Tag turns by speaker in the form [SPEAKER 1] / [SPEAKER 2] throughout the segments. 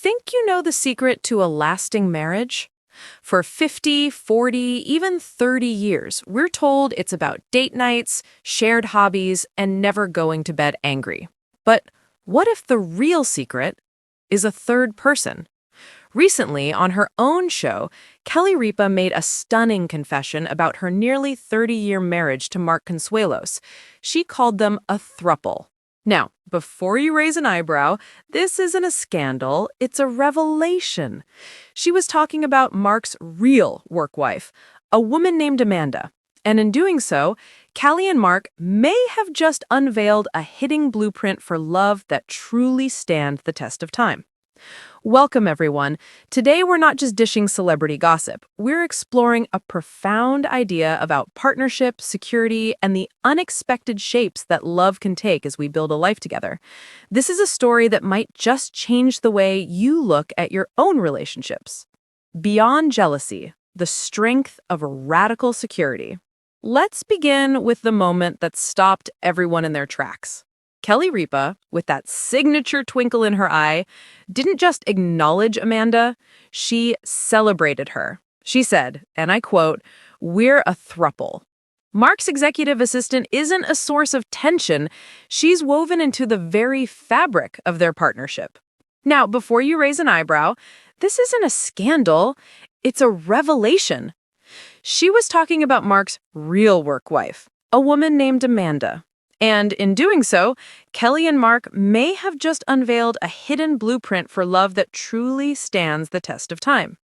[SPEAKER 1] Think you know the secret to a lasting marriage? For 50, 40, even 30 years, we're told it's about date nights, shared hobbies, and never going to bed angry. But what if the real secret is a third person? Recently, on her own show, Kelly Ripa made a stunning confession about her nearly 30-year marriage to Mark Consuelos. She called them a throuple. Now, before you raise an eyebrow, this isn't a scandal, it's a revelation. She was talking about Mark's real work wife, a woman named Amanda. And in doing so, Kelly and Mark may have just unveiled a hidden blueprint for love that truly stands the test of time. Welcome, everyone. Today, we're not just dishing celebrity gossip. We're exploring a profound idea about partnership, security, and the unexpected shapes that love can take as we build a life together. This is a story that might just change the way you look at your own relationships. Beyond jealousy, the strength of radical security. Let's begin with the moment that stopped everyone in their tracks. Kelly Ripa, with that signature twinkle in her eye, didn't just acknowledge Amanda, she celebrated her. She said, and I quote, "We're a throuple." Mark's executive assistant isn't a source of tension, she's woven into the very fabric of their partnership. Now, before you raise an eyebrow, this isn't a scandal, it's a revelation. She was talking about Mark's real work wife, a woman named Amanda. And in doing so, Kelly and Mark may have just unveiled a hidden blueprint for love that truly stands the test of time.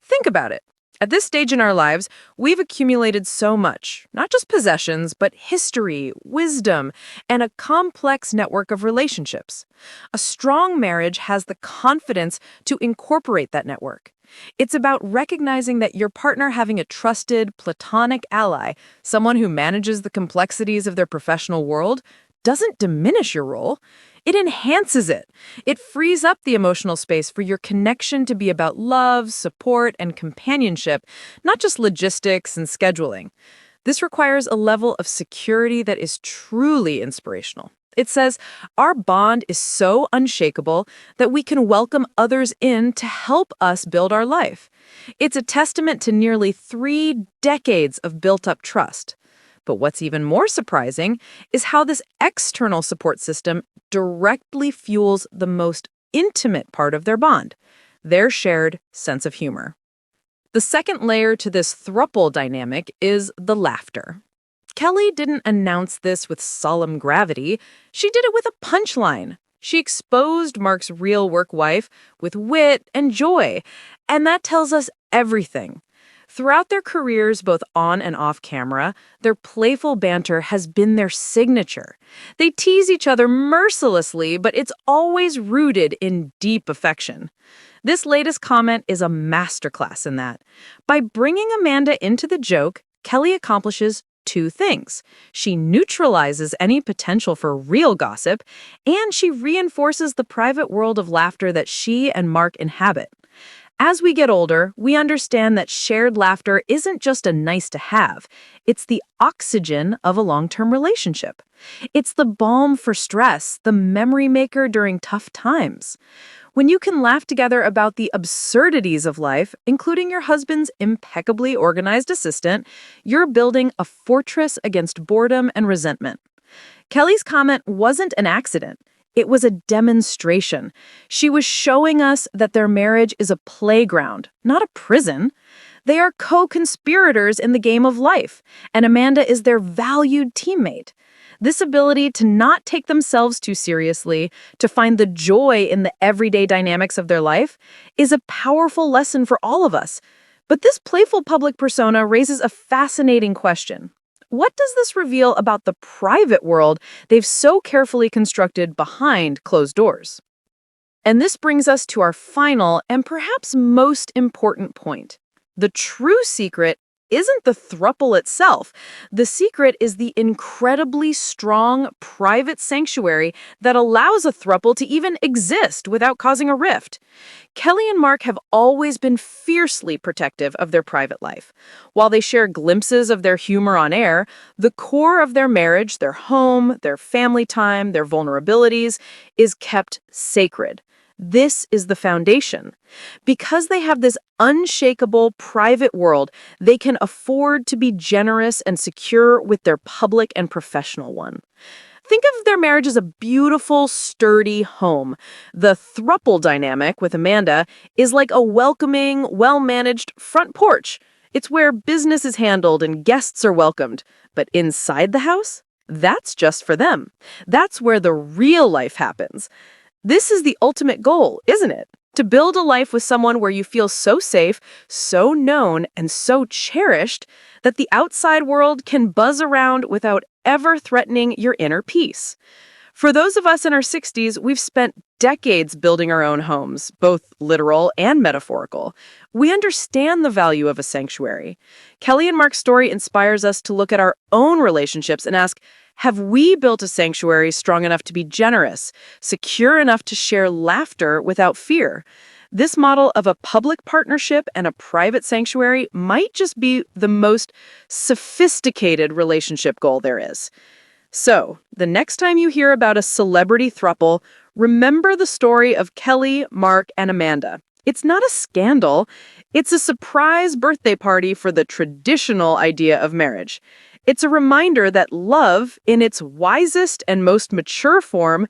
[SPEAKER 1] Think about it. At this stage in our lives, we've accumulated so much, not just possessions, but history, wisdom, and a complex network of relationships. A strong marriage has the confidence to incorporate that network. It's about recognizing that your partner having a trusted, platonic ally, someone who manages the complexities of their professional world, doesn't diminish your role. It enhances it. It frees up the emotional space for your connection to be about love, support, and companionship, not just logistics and scheduling. This requires a level of security that is truly inspirational. It says, our bond is so unshakable that we can welcome others in to help us build our life. It's a testament to nearly 3 decades of built-up trust. But what's even more surprising is how this external support system directly fuels the most intimate part of their bond, their shared sense of humor. The second layer to this throuple dynamic is the laughter. Kelly didn't announce this with solemn gravity. She did it with a punchline. She exposed Mark's real work wife with wit and joy, and that tells us everything. Throughout their careers, both on and off camera, their playful banter has been their signature. They tease each other mercilessly, but it's always rooted in deep affection. This latest comment is a masterclass in that. By bringing Amanda into the joke, Kelly accomplishes 2 things. She neutralizes any potential for real gossip, and she reinforces the private world of laughter that she and Mark inhabit. As we get older, we understand that shared laughter isn't just a nice to have. It's the oxygen of a long-term relationship. It's the balm for stress, the memory maker during tough times. When you can laugh together about the absurdities of life, including your husband's impeccably organized assistant, you're building a fortress against boredom and resentment. Kelly's comment wasn't an accident. It was a demonstration. She was showing us that their marriage is a playground, not a prison. They are co-conspirators in the game of life, and Amanda is their valued teammate. This ability to not take themselves too seriously, to find the joy in the everyday dynamics of their life, is a powerful lesson for all of us. But this playful public persona raises a fascinating question. What does this reveal about the private world they've so carefully constructed behind closed doors? And this brings us to our final and perhaps most important point. The true secret isn't the throuple itself. The secret is the incredibly strong private sanctuary that allows a throuple to even exist without causing a rift. Kelly and Mark have always been fiercely protective of their private life. While they share glimpses of their humor on air, the core of their marriage, their home, their family time, their vulnerabilities, is kept sacred. This is the foundation. Because they have this unshakable private world, they can afford to be generous and secure with their public and professional one. Think of their marriage as a beautiful, sturdy home. The throuple dynamic with Amanda is like a welcoming, well-managed front porch. It's where business is handled and guests are welcomed. But inside the house, that's just for them. That's where the real life happens. This is the ultimate goal, isn't it? To build a life with someone where you feel so safe, so known, and so cherished that the outside world can buzz around without ever threatening your inner peace. For those of us in our 60s, we've spent decades building our own homes, both literal and metaphorical. We understand the value of a sanctuary. Kelly and Mark's story inspires us to look at our own relationships and ask, have we built a sanctuary strong enough to be generous, secure enough to share laughter without fear? This model of a public partnership and a private sanctuary might just be the most sophisticated relationship goal there is. So, the next time you hear about a celebrity throuple, remember the story of Kelly, Mark, and Amanda. It's not a scandal. It's a surprise birthday party for the traditional idea of marriage. It's a reminder that love, in its wisest and most mature form,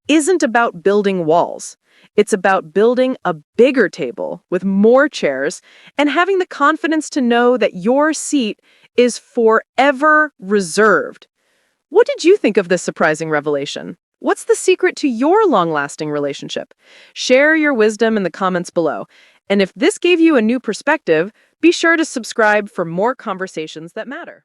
[SPEAKER 1] isn't about building walls. It's about building a bigger table with more chairs and having the confidence to know that your seat is forever reserved. What did you think of this surprising revelation? What's the secret to your long-lasting relationship? Share your wisdom in the comments below. And if this gave you a new perspective, be sure to subscribe for more conversations that matter.